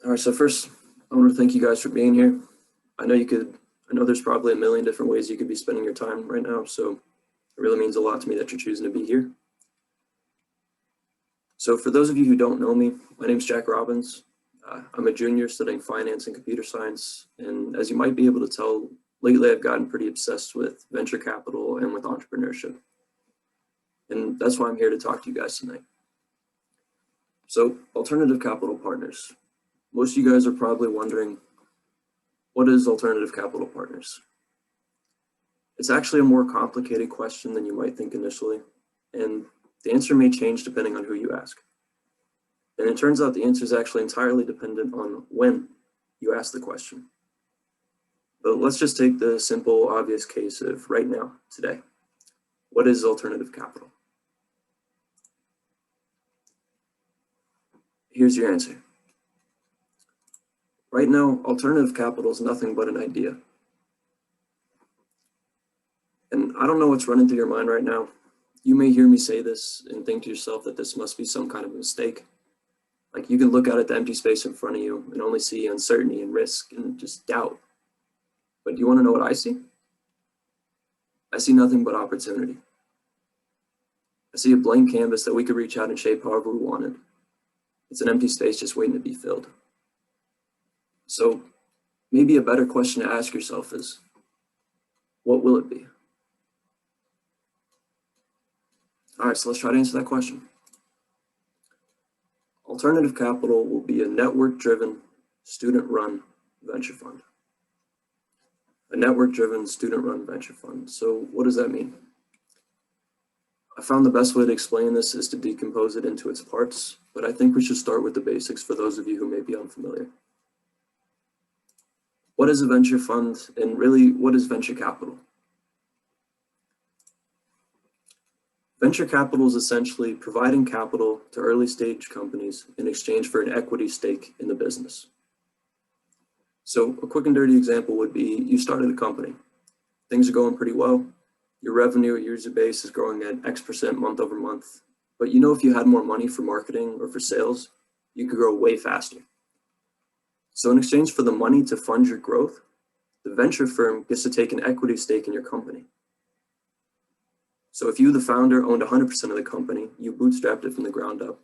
All right, so first, I want to thank you guys for being here. I know there's probably a million different ways you could be spending your time right now, so it really means a lot to me that you're choosing to be here. So for those of you who don't know me, my name is Jack Robbins. I'm a junior studying finance and computer science, and as you might be able to tell, lately I've gotten pretty obsessed with venture capital and with entrepreneurship. And that's why I'm here to talk to you guys tonight. So, alternative capital partners. Most of you guys are probably wondering, what is alternative capital partners? It's actually a more complicated question than you might think initially, and the answer may change depending on who you ask. And it turns out the answer is actually entirely dependent on when you ask the question. But let's just take the simple, obvious case of right now, today. What is alternative capital? Here's your answer. Right now, alternative capital is nothing but an idea. And I don't know what's running through your mind right now. You may hear me say this and think to yourself that this must be some kind of mistake. Like you can look out at the empty space in front of you and only see uncertainty and risk and just doubt. But do you want to know what I see? I see nothing but opportunity. I see a blank canvas that we could reach out and shape however we wanted. It's an empty space just waiting to be filled. So maybe a better question to ask yourself is, what will it be? All right, so let's try to answer that question. Alternative capital will be a network-driven, student-run venture fund. A network-driven, student-run venture fund. So what does that mean? I found the best way to explain this is to decompose it into its parts, but I think we should start with the basics for those of you who may be unfamiliar. What is a venture fund, and really, what is venture capital? Venture capital is essentially providing capital to early stage companies in exchange for an equity stake in the business. So a quick and dirty example would be you started a company. Things are going pretty well. Your revenue or user base is growing at X% month over month. But you know, if you had more money for marketing or for sales, you could grow way faster. So in exchange for the money to fund your growth, the venture firm gets to take an equity stake in your company. So if you, the founder, owned 100% of the company, you bootstrapped it from the ground up.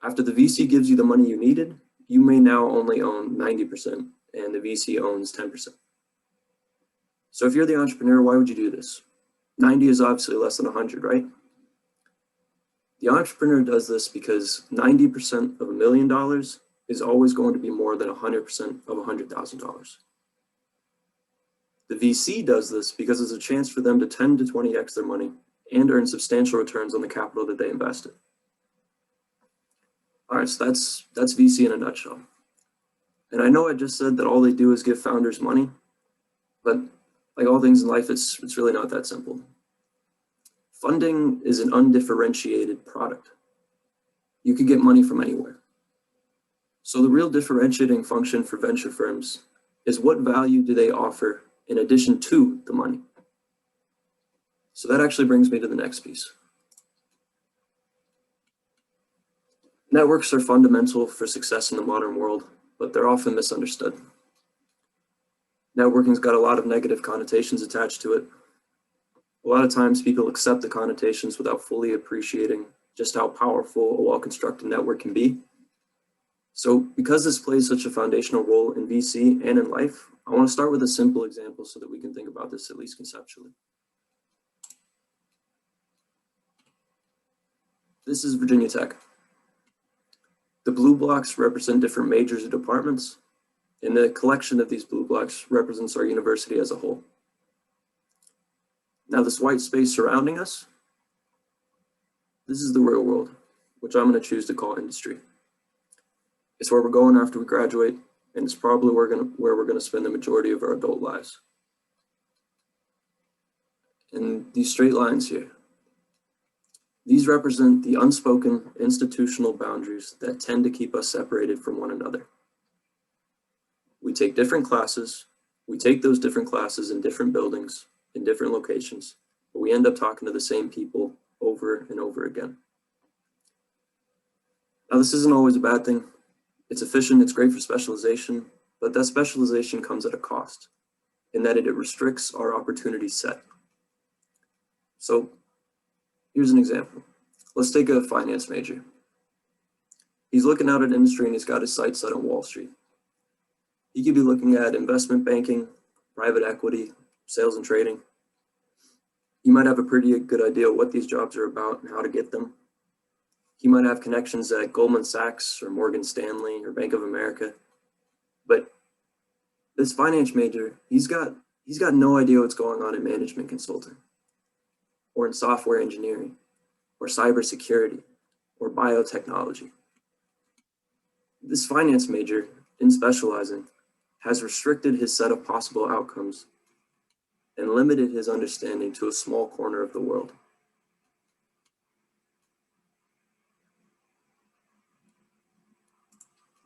After the VC gives you the money you needed, you may now only own 90% and the VC owns 10%. So if you're the entrepreneur, why would you do this? 90 is obviously less than 100, right? The entrepreneur does this because 90% of $1 million is always going to be more than 100% of $100,000. The VC does this because it's a chance for them to 10 to 20x their money and earn substantial returns on the capital that they invested. All right, so that's VC in a nutshell. And I know I just said that all they do is give founders money, but like all things in life, it's really not that simple. Funding is an undifferentiated product. You could get money from anywhere. So the real differentiating function for venture firms is what value do they offer in addition to the money? So that actually brings me to the next piece. Networks are fundamental for success in the modern world, but they're often misunderstood. Networking's got a lot of negative connotations attached to it. A lot of times people accept the connotations without fully appreciating just how powerful a well-constructed network can be. So because this plays such a foundational role in VC and in life, I want to start with a simple example so that we can think about this at least conceptually. This is Virginia Tech. The blue blocks represent different majors or departments, and the collection of these blue blocks represents our university as a whole. Now this white space surrounding us, this is the real world, which I'm going to choose to call industry. It's where we're going after we graduate, and it's probably where we're going to spend the majority of our adult lives. And these straight lines here, these represent the unspoken institutional boundaries that tend to keep us separated from one another. We take different classes, we take those different classes in different buildings, in different locations, but we end up talking to the same people over and over again. Now, this isn't always a bad thing. It's efficient, it's great for specialization, but that specialization comes at a cost in that it restricts our opportunity set. So here's an example. Let's take a finance major. He's looking out at industry and he's got his sights set on Wall Street. He could be looking at investment banking, private equity, sales and trading. He might have a pretty good idea what these jobs are about and how to get them. He might have connections at Goldman Sachs or Morgan Stanley or Bank of America. But this finance major, he's got no idea what's going on in management consulting or in software engineering or cybersecurity or biotechnology. This finance major, in specializing, has restricted his set of possible outcomes and limited his understanding to a small corner of the world.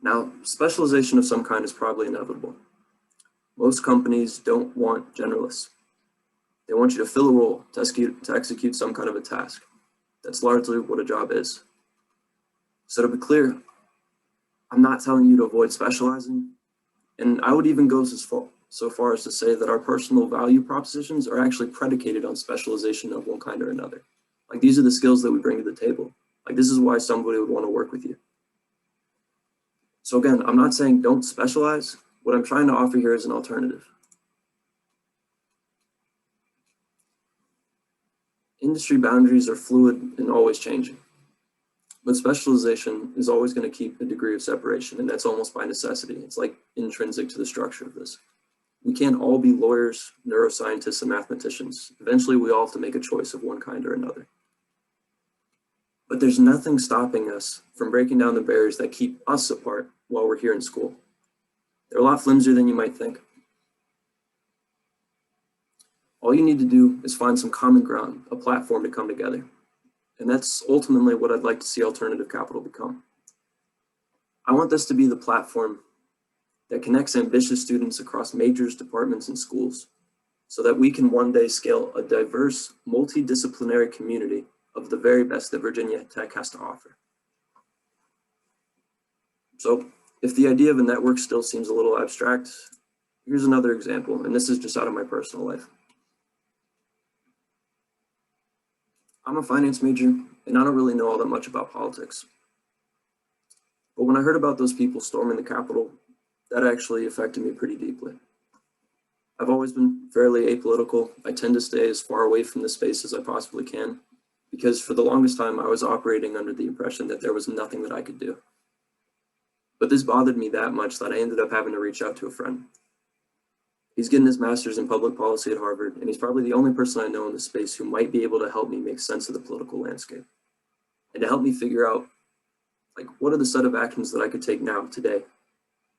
Now, specialization of some kind is probably inevitable. Most companies don't want generalists. They want you to fill a role, to execute some kind of a task. That's largely what a job is. So to be clear, I'm not telling you to avoid specializing, and I would even go so far as to say that our personal value propositions are actually predicated on specialization of one kind or another. Like, these are the skills that we bring to the table. Like, this is why somebody would want to work with you. So again, I'm not saying don't specialize. What I'm trying to offer here is an alternative. Industry boundaries are fluid and always changing, but specialization is always going to keep a degree of separation, and that's almost by necessity. It's like intrinsic to the structure of this. We can't all be lawyers, neuroscientists, and mathematicians. Eventually, we all have to make a choice of one kind or another. But there's nothing stopping us from breaking down the barriers that keep us apart while we're here in school. They're a lot flimsier than you might think. All you need to do is find some common ground, a platform to come together. And that's ultimately what I'd like to see alternative capital become. I want this to be the platform that connects ambitious students across majors, departments, and schools so that we can one day scale a diverse, multidisciplinary community of the very best that Virginia Tech has to offer. So if the idea of a network still seems a little abstract, here's another example, and this is just out of my personal life. I'm a finance major, and I don't really know all that much about politics. But when I heard about those people storming the Capitol, that actually affected me pretty deeply. I've always been fairly apolitical. I tend to stay as far away from the space as I possibly can, because for the longest time, I was operating under the impression that there was nothing that I could do. But this bothered me that much that I ended up having to reach out to a friend. He's getting his master's in public policy at Harvard, and he's probably the only person I know in the space who might be able to help me make sense of the political landscape and to help me figure out, like, what are the set of actions that I could take now, today,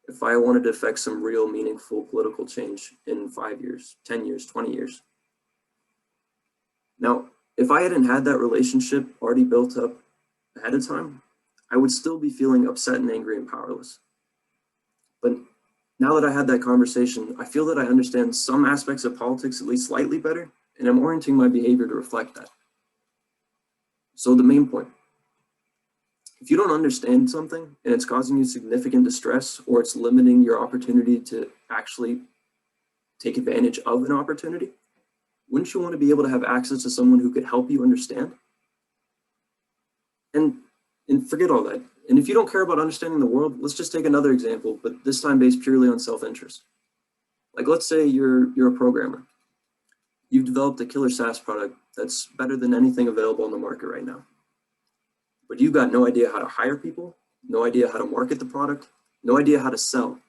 if I wanted to affect some real meaningful political change in 5 years, 10 years, 20 years. Now, if I hadn't had that relationship already built up ahead of time, I would still be feeling upset and angry and powerless. But now that I had that conversation, I feel that I understand some aspects of politics at least slightly better, and I'm orienting my behavior to reflect that. So the main point, if you don't understand something and it's causing you significant distress, or it's limiting your opportunity to actually take advantage of an opportunity, wouldn't you want to be able to have access to someone who could help you understand? And forget all that. And if you don't care about understanding the world, let's just take another example, but this time based purely on self-interest. Like, let's say you're a programmer. You've developed a killer SaaS product that's better than anything available on the market right now. But you've got no idea how to hire people, no idea how to market the product, no idea how to sell,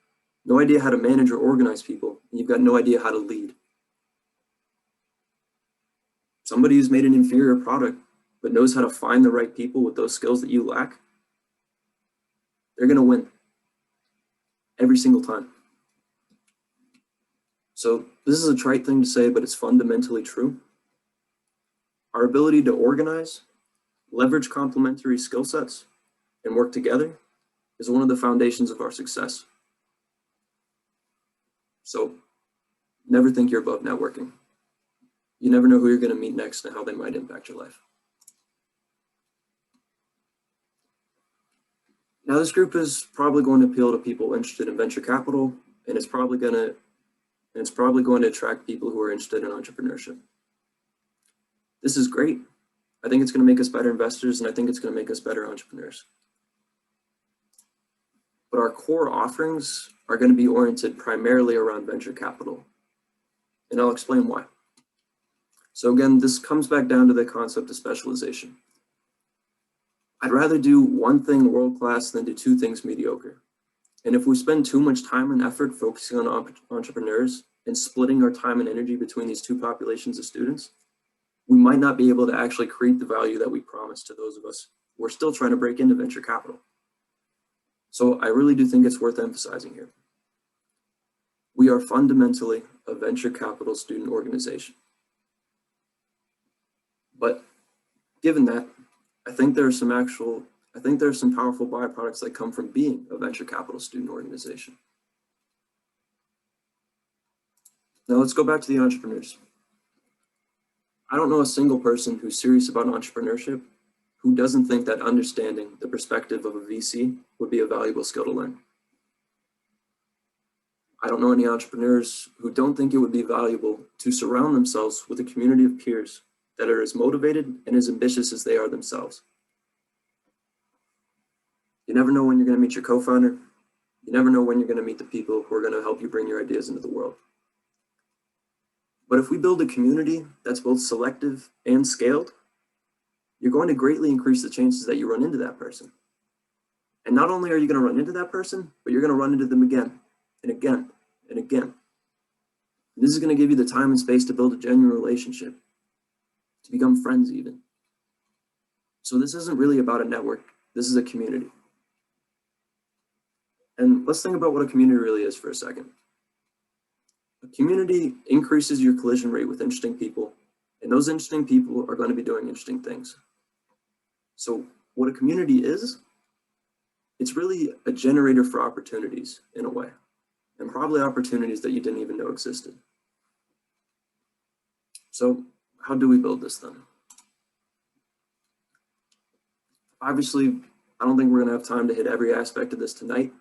no idea how to manage or organize people, and you've got no idea how to lead. Somebody who's made an inferior product but knows how to find the right people with those skills that you lack, they're going to win every single time. So this is a trite thing to say, but it's fundamentally true. Our ability to organize, leverage complementary skill sets, and work together is one of the foundations of our success. So never think you're above networking. You never know who you're going to meet next and how they might impact your life. Now, this group is probably going to appeal to people interested in venture capital, and it's probably going to attract people who are interested in entrepreneurship. This is great. I think it's going to make us better investors, and I think it's going to make us better entrepreneurs. But our core offerings are going to be oriented primarily around venture capital, and I'll explain why. So again, this comes back down to the concept of specialization. I'd rather do one thing world-class than do two things mediocre. And if we spend too much time and effort focusing on entrepreneurs and splitting our time and energy between these two populations of students, we might not be able to actually create the value that we promised to those of us who are still trying to break into venture capital. So I really do think it's worth emphasizing here. We are fundamentally a venture capital student organization. But given that, I think there are some powerful byproducts that come from being a venture capital student organization. Now let's go back to the entrepreneurs. I don't know a single person who's serious about entrepreneurship who doesn't think that understanding the perspective of a VC would be a valuable skill to learn. I don't know any entrepreneurs who don't think it would be valuable to surround themselves with a community of peers that are as motivated and as ambitious as they are themselves. You never know when you're going to meet your co-founder. You never know when you're going to meet the people who are going to help you bring your ideas into the world. But if we build a community that's both selective and scaled, you're going to greatly increase the chances that you run into that person. And not only are you going to run into that person, but you're going to run into them again and again and again. And this is going to give you the time and space to build a genuine relationship, to become friends even. So this isn't really about a network. This is a community. And let's think about what a community really is for a second. A community increases your collision rate with interesting people, and those interesting people are going to be doing interesting things. So what a community is, it's really a generator for opportunities in a way, and probably opportunities that you didn't even know existed. So how do we build this then? Obviously, I don't think we're going to have time to hit every aspect of this tonight,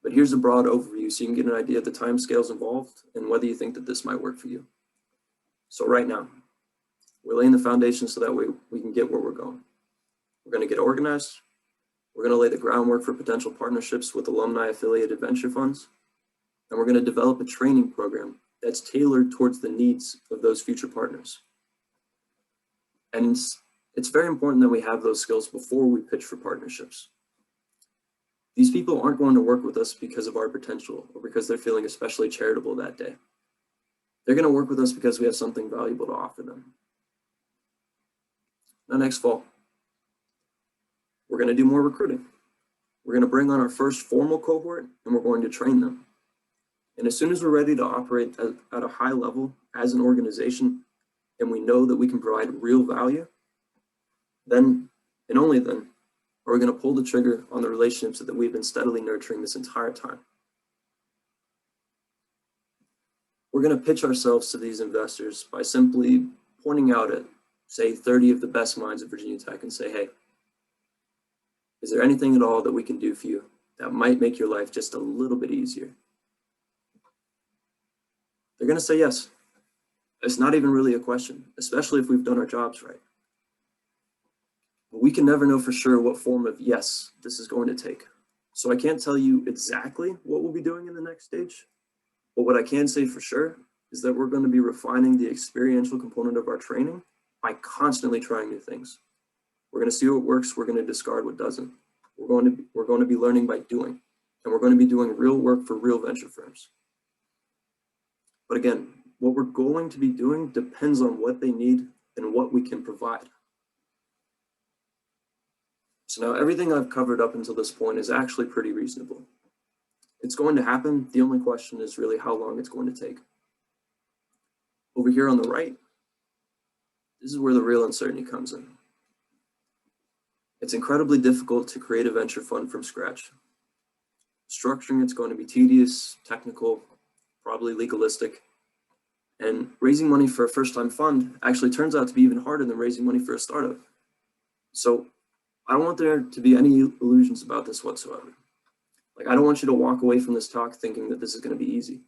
but here's a broad overview so you can get an idea of the timescales involved and whether you think that this might work for you. So right now, we're laying the foundation so that we can get where we're going. We're going to get organized. We're going to lay the groundwork for potential partnerships with alumni affiliated venture funds. And we're going to develop a training program that's tailored towards the needs of those future partners. And it's very important that we have those skills before we pitch for partnerships. These people aren't going to work with us because of our potential or because they're feeling especially charitable that day. They're going to work with us because we have something valuable to offer them. Now, next fall, we're going to do more recruiting. We're going to bring on our first formal cohort and we're going to train them. And as soon as we're ready to operate at a high level as an organization and we know that we can provide real value, then and only then are we going to pull the trigger on the relationships that we've been steadily nurturing this entire time. We're going to pitch ourselves to these investors by simply pointing out at, say, 30 of the best minds of Virginia Tech and say, hey, is there anything at all that we can do for you that might make your life just a little bit easier? They're going to say yes. It's not even really a question, especially if we've done our jobs right. But we can never know for sure what form of yes this is going to take. So I can't tell you exactly what we'll be doing in the next stage, but what I can say for sure is that we're going to be refining the experiential component of our training by constantly trying new things. We're going to see what works, we're going to discard what doesn't. We're going to be learning by doing, and we're going to be doing real work for real venture firms. But again, what we're going to be doing depends on what they need and what we can provide. So now everything I've covered up until this point is actually pretty reasonable. It's going to happen. The only question is really how long it's going to take. Over here on the right, this is where the real uncertainty comes in. It's incredibly difficult to create a venture fund from scratch. Structuring it's going to be tedious, technical, probably legalistic. And raising money for a first-time fund actually turns out to be even harder than raising money for a startup. So I don't want there to be any illusions about this whatsoever. Like, I don't want you to walk away from this talk thinking that this is going to be easy.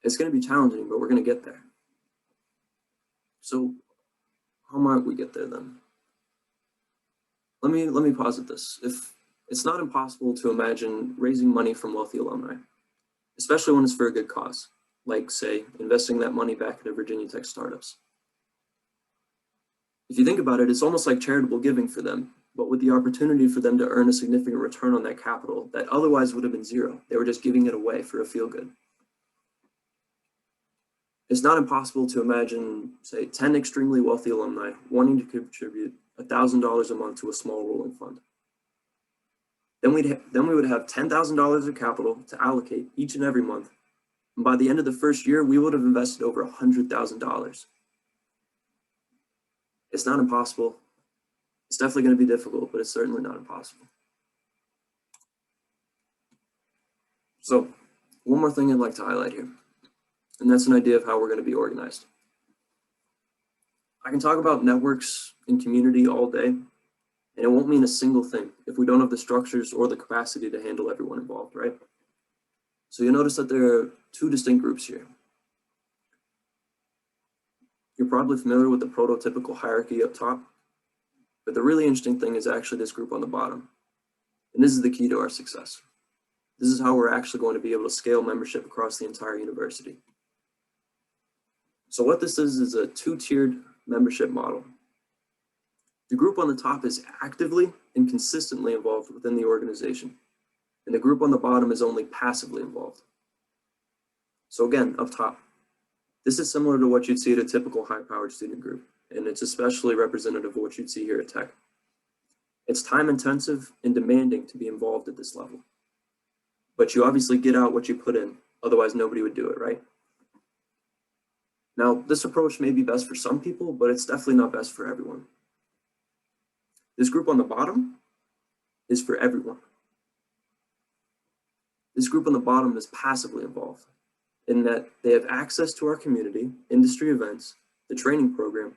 It's going to be challenging, but we're going to get there. So how might we get there then? Let me posit this. If it's not impossible to imagine raising money from wealthy alumni, especially when it's for a good cause, like, say, investing that money back into Virginia Tech startups. If you think about it, it's almost like charitable giving for them, but with the opportunity for them to earn a significant return on that capital that otherwise would have been zero. They were just giving it away for a feel-good. It's not impossible to imagine, say, 10 extremely wealthy alumni wanting to contribute $1,000 a month to a small rolling fund. Then we would have $10,000 of capital to allocate each and every month. And by the end of the first year, we would have invested over $100,000. It's not impossible. It's definitely going to be difficult, but it's certainly not impossible. So, one more thing I'd like to highlight here, and that's an idea of how we're going to be organized. I can talk about networks and community all day, and it won't mean a single thing if we don't have the structures or the capacity to handle everyone involved, right? So you'll notice that there are two distinct groups here. You're probably familiar with the prototypical hierarchy up top, but the really interesting thing is actually this group on the bottom. And this is the key to our success. This is how we're actually going to be able to scale membership across the entire university. So what this is a two-tiered membership model. The group on the top is actively and consistently involved within the organization, and the group on the bottom is only passively involved. So again, up top, this is similar to what you'd see at a typical high-powered student group, and it's especially representative of what you'd see here at Tech. It's time-intensive and demanding to be involved at this level, but you obviously get out what you put in, otherwise nobody would do it, right? Now, this approach may be best for some people, but it's definitely not best for everyone. This group on the bottom is for everyone. This group on the bottom is passively involved in that they have access to our community, industry events, the training program,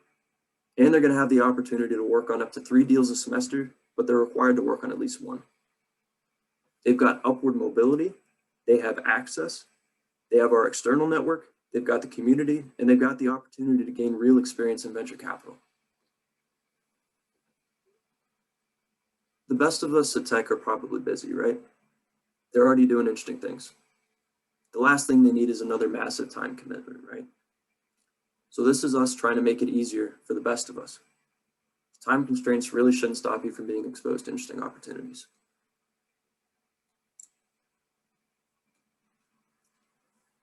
and they're going to have the opportunity to work on up to 3 deals a semester, but they're required to work on at least 1. They've got upward mobility, they have access, they have our external network, they've got the community, and they've got the opportunity to gain real experience in venture capital. The best of us at Tech are probably busy, right? They're already doing interesting things. The last thing they need is another massive time commitment, right? So this is us trying to make it easier for the best of us. Time constraints really shouldn't stop you from being exposed to interesting opportunities.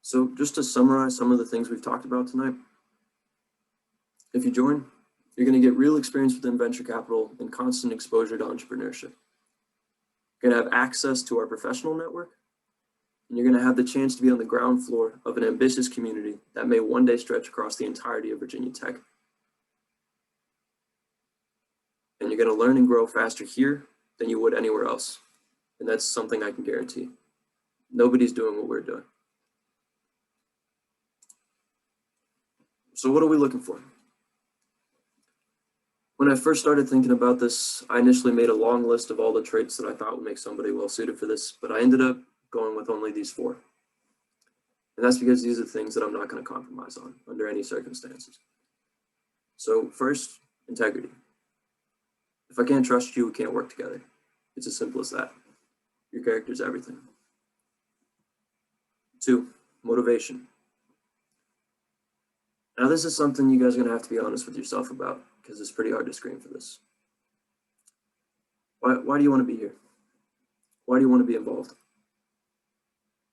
So just to summarize some of the things we've talked about tonight, if you join, you're going to get real experience within venture capital and constant exposure to entrepreneurship. You're going to have access to our professional network, and you're going to have the chance to be on the ground floor of an ambitious community that may one day stretch across the entirety of Virginia Tech. And you're going to learn and grow faster here than you would anywhere else. And that's something I can guarantee. Nobody's doing what we're doing. So what are we looking for? When I first started thinking about this, I initially made a long list of all the traits that I thought would make somebody well suited for this, but I ended up going with only these 4. And that's because these are things that I'm not going to compromise on under any circumstances. So first, integrity. If I can't trust you, we can't work together. It's as simple as that. Your character is everything. 2, motivation. Now this is something you guys are going to have to be honest with yourself about, because it's pretty hard to screen for this. Why do you want to be here? Why do you want to be involved?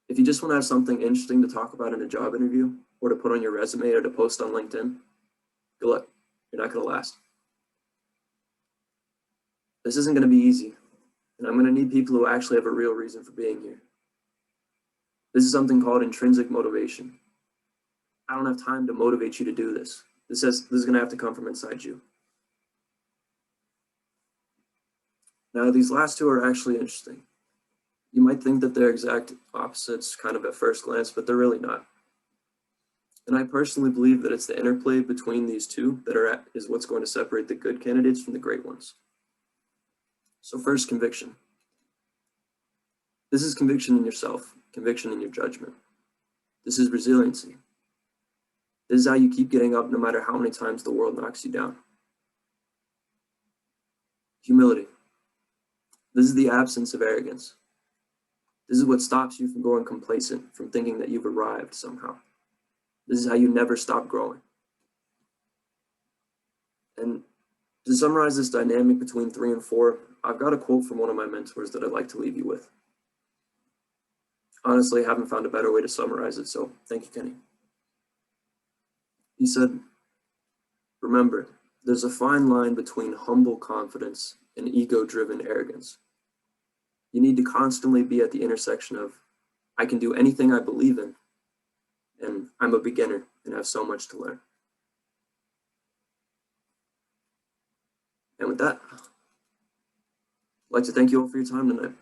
If you just want to have something interesting to talk about in a job interview, or to put on your resume or to post on LinkedIn, good luck. You're not going to last. This isn't going to be easy, and I'm going to need people who actually have a real reason for being here. This is something called intrinsic motivation. I don't have time to motivate you to do this. This is going to have to come from inside you. Now, these last 2 are actually interesting. You might think that they're exact opposites kind of at first glance, but they're really not. And I personally believe that it's the interplay between these 2 that is what's going to separate the good candidates from the great ones. So first, conviction. This is conviction in yourself, conviction in your judgment. This is resiliency. This is how you keep getting up no matter how many times the world knocks you down. Humility. This is the absence of arrogance. This is what stops you from going complacent, from thinking that you've arrived somehow. This is how you never stop growing. And to summarize this dynamic between 3 and 4, I've got a quote from one of my mentors that I'd like to leave you with. Honestly, I haven't found a better way to summarize it, so thank you, Kenny. He said, "Remember, there's a fine line between humble confidence and ego-driven arrogance. You need to constantly be at the intersection of, I can do anything I believe in, and I'm a beginner and have so much to learn." And with that, I'd like to thank you all for your time tonight.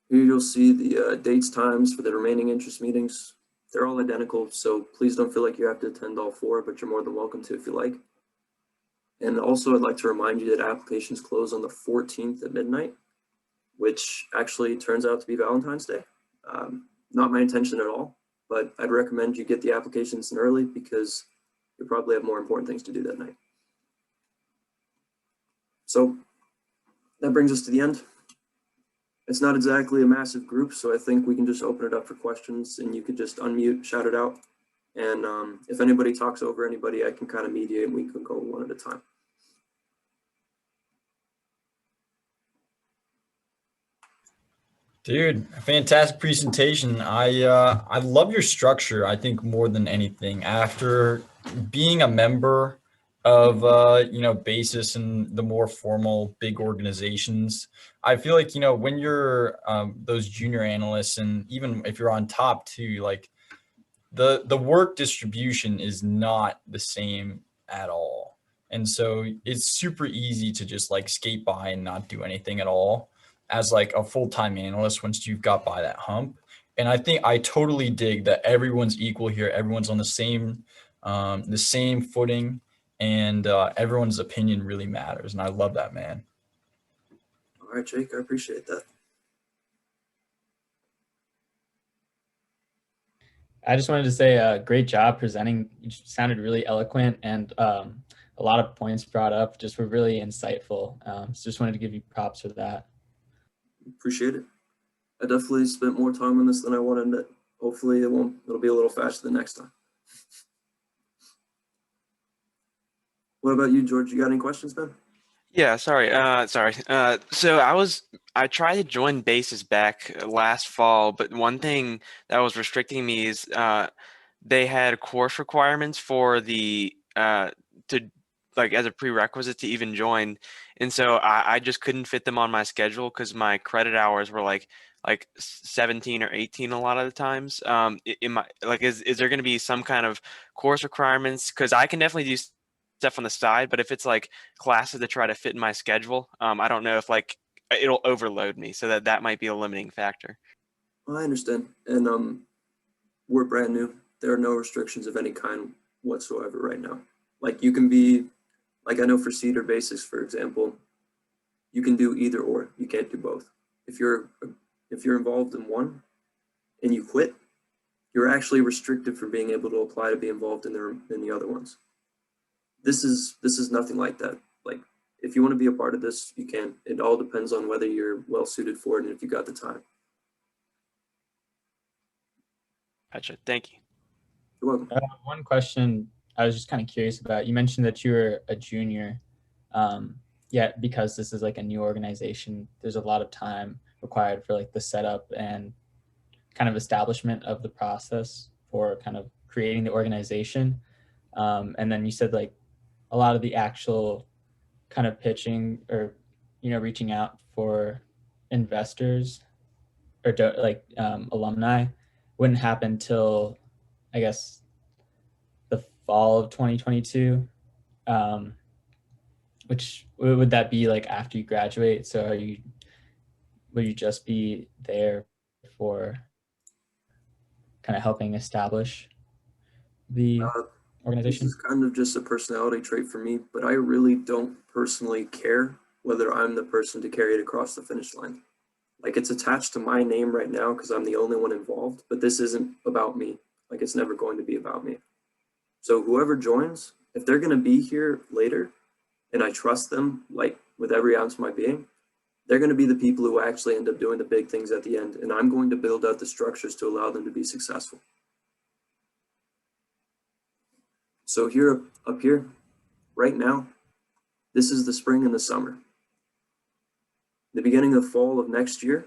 Here you'll see the dates, times for the remaining interest meetings. They're all identical, so please don't feel like you have to attend all 4, but you're more than welcome to if you like. And also, I'd like to remind you that applications close on the 14th at midnight, which actually turns out to be Valentine's Day. Not my intention at all, but I'd recommend you get the applications in early because you'll probably have more important things to do that night. So that brings us to the end. It's not exactly a massive group, so I think we can just open it up for questions and you could just unmute, shout it out. And if anybody talks over anybody, I can kind of mediate and we can go one at a time. Dude, fantastic presentation. I love your structure, I think, more than anything. After being a member of Basis and the more formal big organizations, I feel like, when you're those junior analysts, and even if you're on top too, like the work distribution is not the same at all. And so it's super easy to just like skate by and not do anything at all as like a full-time analyst once you've got by that hump. And I think I totally dig that everyone's equal here. Everyone's on the same footing, and everyone's opinion really matters. And I love that, man. All right, Jake, I appreciate that. I just wanted to say great job presenting. You sounded really eloquent, and a lot of points brought up just were really insightful. So just wanted to give you props for that. Appreciate it. I definitely spent more time on this than I wanted to. Hopefully it'll be a little faster the next time. What about you, George? You got any questions, man? Yeah, sorry. So I tried to join Basis back last fall, but one thing that was restricting me is they had course requirements for the to like as a prerequisite to even join, and so I just couldn't fit them on my schedule because my credit hours were like 17 or 18 a lot of the times. Is there going to be some kind of course requirements? Because I can definitely do stuff on the side, but if it's like classes that try to fit in my schedule, I don't know if like it'll overload me, so that might be a limiting factor. I understand, and we're brand new. There are no restrictions of any kind whatsoever right now. Like you can be, like I know for Cedar Basics, for example, you can do either or. You can't do both. If you're involved in one and you quit, you're actually restricted from being able to apply to be involved in the other ones. This is nothing like that. Like if you want to be a part of this, you can. It all depends on whether you're well suited for it and if you got the time. Gotcha. Thank you. You're welcome. One question I was just kind of curious about. You mentioned that you were a junior. Because this is like a new organization, there's a lot of time required for like the setup and kind of establishment of the process for kind of creating the organization. And then you said like a lot of the actual kind of pitching or, reaching out for investors or alumni wouldn't happen till, I guess, the fall of 2022. Which would that be like after you graduate? So will you just be there for kind of helping establish the organization? This is kind of just a personality trait for me, but I really don't personally care whether I'm the person to carry it across the finish line. Like, it's attached to my name right now because I'm the only one involved, but this isn't about me. Like, it's never going to be about me. So whoever joins, if they're going to be here later and I trust them, like with every ounce of my being, they're going to be the people who actually end up doing the big things at the end. And I'm going to build out the structures to allow them to be successful. So here, up here, right now, this is the spring and the summer. The beginning of fall of next year,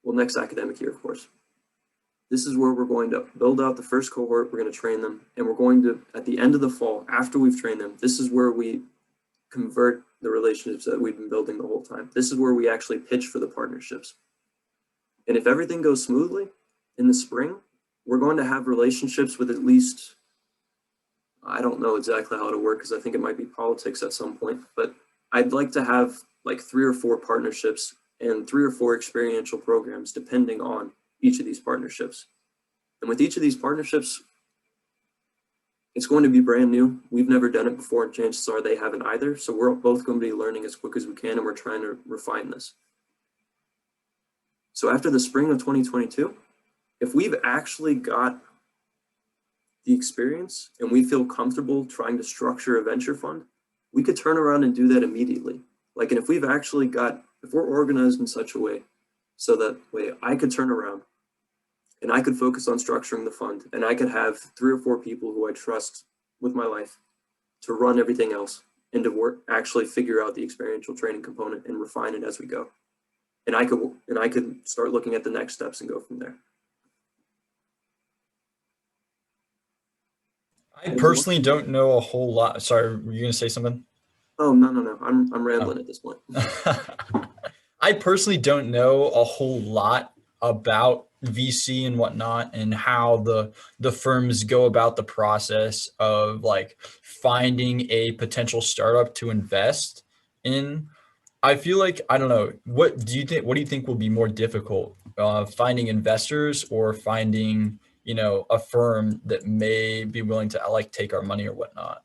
well, next academic year, of course. This is where we're going to build out the first cohort. We're going to train them, and we're going to, at the end of the fall, after we've trained them, this is where we convert the relationships that we've been building the whole time. This is where we actually pitch for the partnerships. And if everything goes smoothly in the spring, we're going to have relationships with at least, I don't know exactly how it'll work because I think it might be politics at some point, but I'd like to have like 3 or 4 partnerships and 3 or 4 experiential programs depending on each of these partnerships. And with each of these partnerships, it's going to be brand new. We've never done it before, and chances are they haven't either. So we're both going to be learning as quick as we can, and we're trying to refine this. So after the spring of 2022, if we've actually got the experience and we feel comfortable trying to structure a venture fund, we could turn around and do that immediately. Like, and if we've actually got, if we're organized in such a way so that way I could turn around and I could focus on structuring the fund, and I could have 3 or 4 people who I trust with my life to run everything else and to work, actually figure out the experiential training component and refine it as we go. And I could start looking at the next steps and go from there. I personally don't know a whole lot. Sorry, were you going to say something? Oh, no. I'm rambling at this point. I personally don't know a whole lot about VC and whatnot, and how the firms go about the process of like finding a potential startup to invest in. I feel like, I don't know, what do you think will be more difficult, finding investors or finding, you know, a firm that may be willing to like take our money or whatnot?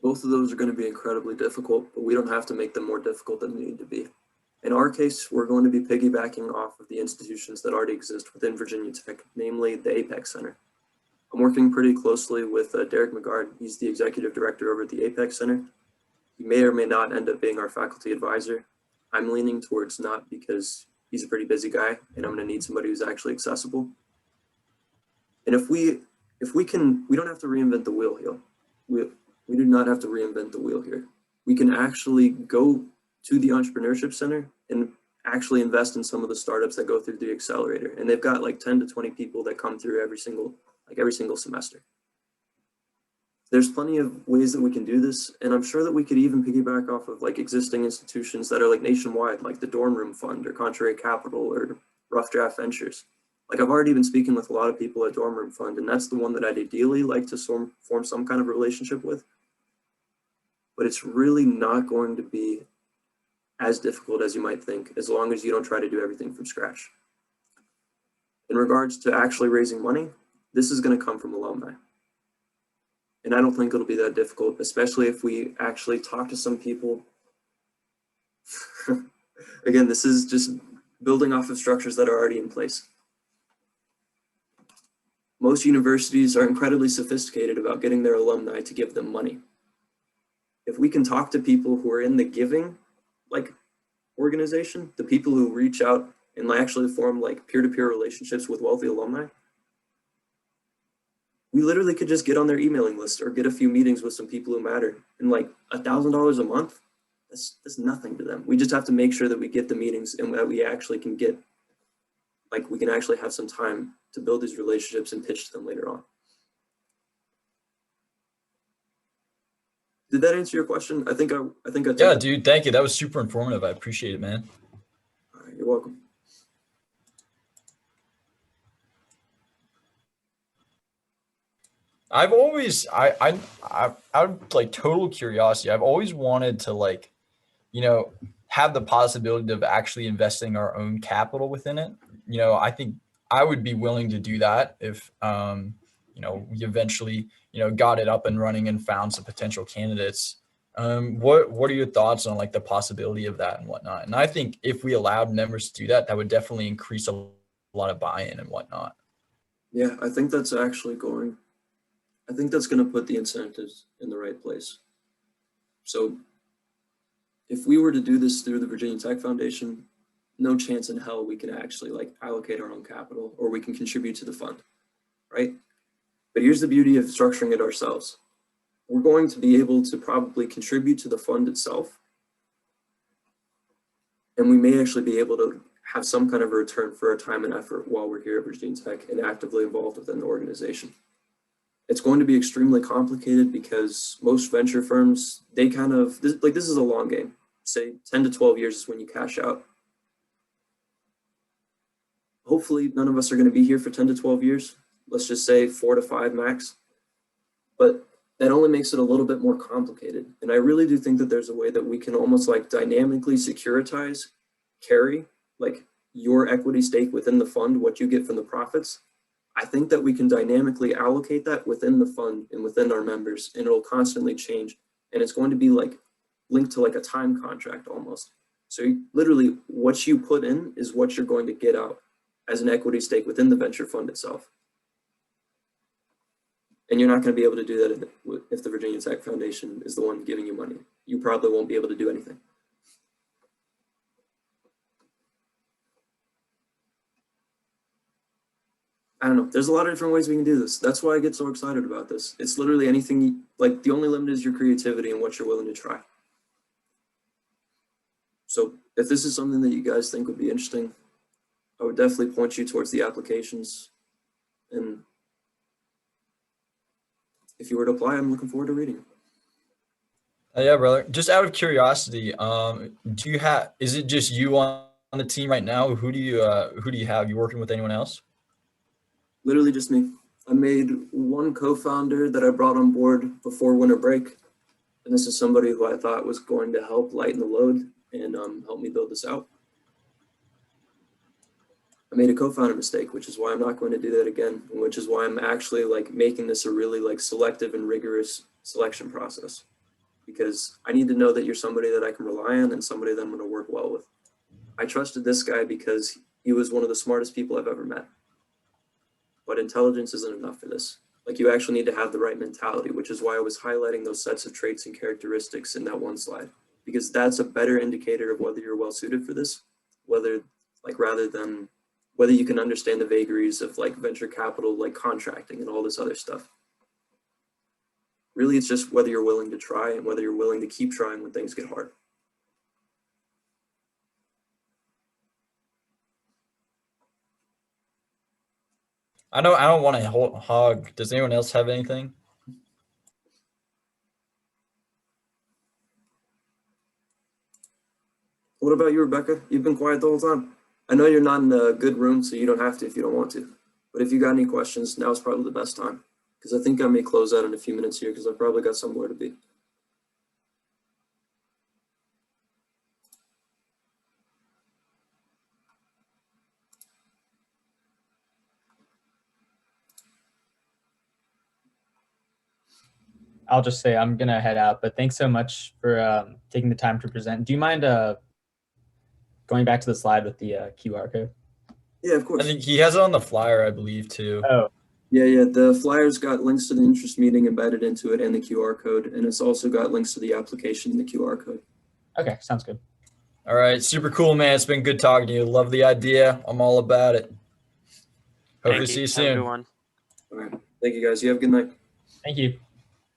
Both of those are going to be incredibly difficult, but we don't have to make them more difficult than they need to be. In our case, we're going to be piggybacking off of the institutions that already exist within Virginia Tech, namely the Apex Center. I'm working pretty closely with Derek McGard. He's the executive director over at the Apex Center. He may or may not end up being our faculty advisor. I'm leaning towards not, because he's a pretty busy guy and I'm going to need somebody who's actually accessible. And if we can, we don't have to reinvent the wheel here. We do not have to reinvent the wheel here. We can actually go to the Entrepreneurship Center and actually invest in some of the startups that go through the accelerator. And they've got like 10 to 20 people that come through every single semester. There's plenty of ways that we can do this. And I'm sure that we could even piggyback off of like existing institutions that are like nationwide, like the Dorm Room Fund or Contrary Capital or Rough Draft Ventures. Like, I've already been speaking with a lot of people at Dorm Room Fund, and that's the one that I'd ideally like to form some kind of relationship with. But it's really not going to be as difficult as you might think, as long as you don't try to do everything from scratch. In regards to actually raising money, this is going to come from alumni. And I don't think it'll be that difficult, especially if we actually talk to some people. Again, this is just building off of structures that are already in place. Most universities are incredibly sophisticated about getting their alumni to give them money. If we can talk to people who are in the giving like organization, the people who reach out and actually form like peer-to-peer relationships with wealthy alumni, we literally could just get on their emailing list or get a few meetings with some people who matter. And like $1,000 a month, that's nothing to them. We just have to make sure that we get the meetings and that we actually can get, like, we can actually have some time to build these relationships and pitch to them later on. Did that answer your question? I think I Yeah, dude, thank you. That was super informative. I appreciate it, man. All right, you're welcome. I've always, I'm like total curiosity. I've always wanted to like, you know, have the possibility of actually investing our own capital within it. You know, I think I would be willing to do that if, you we eventually, got it up and running and found some potential candidates. What are your thoughts on like the possibility of that and whatnot? And I think if we allowed members to do that, that would definitely increase a lot of buy-in and whatnot. Yeah, I think that's going to put the incentives in the right place. So if we were to do this through the Virginia Tech Foundation, no chance in hell we can actually like allocate our own capital or we can contribute to the fund, right? But here's the beauty of structuring it ourselves. We're going to be able to probably contribute to the fund itself. And we may actually be able to have some kind of a return for our time and effort while we're here at Virginia Tech and actively involved within the organization. It's going to be extremely complicated because most venture firms, they this is a long game. Say 10 to 12 years is when you cash out. Hopefully none of us are going to be here for 10 to 12 years. Let's just say 4 to 5 max. But that only makes it a little bit more complicated. And I really do think that there's a way that we can almost like dynamically securitize, carry like your equity stake within the fund, what you get from the profits. I think that we can dynamically allocate that within the fund and within our members, and it'll constantly change. And it's going to be like linked to like a time contract almost. So literally what you put in is what you're going to get out as an equity stake within the venture fund itself. And you're not going to be able to do that if the Virginia Tech Foundation is the one giving you money. You probably won't be able to do anything. I don't know. There's a lot of different ways we can do this. That's why I get so excited about this. It's literally anything, like the only limit is your creativity and what you're willing to try. So if this is something that you guys think would be interesting, I would definitely point you towards the applications. And if you were to apply, I'm looking forward to reading it. Yeah, brother. Just out of curiosity, is it just you on the team right now? Who do you have? You working with anyone else? Literally just me. I made one co-founder that I brought on board before winter break. And this is somebody who I thought was going to help lighten the load and help me build this out. I made a co-founder mistake, which is why I'm not going to do that again, and which is why I'm actually like making this a really like selective and rigorous selection process, because I need to know that you're somebody that I can rely on and somebody that I'm going to work well with. I trusted this guy because he was one of the smartest people I've ever met. But intelligence isn't enough for this. Like you actually need to have the right mentality, which is why I was highlighting those sets of traits and characteristics in that one slide, because that's a better indicator of whether you're well suited for this, rather than whether you can understand the vagaries of like venture capital, like contracting and all this other stuff. Really, it's just whether you're willing to try and whether you're willing to keep trying when things get hard. I don't want to hog. Does anyone else have anything? What about you, Rebecca? You've been quiet the whole time. I know you're not in a good room, so you don't have to if you don't want to. But if you got any questions, now's probably the best time. Because I think I may close out in a few minutes here because I've probably got somewhere to be. I'll just say I'm gonna head out, but thanks so much for taking the time to present. Do you mind going back to the slide with the QR code? Yeah, of course. I think he has it on the flyer, I believe, too. Oh, Yeah. The flyer's got links to the interest meeting embedded into it and the QR code, and it's also got links to the application and the QR code. okay, sounds good. All right, super cool, man. It's been good talking to you. Love the idea. I'm all about it. Hope to see you Have a soon. good one. All right. Thank you, guys. You have a good night. Thank you.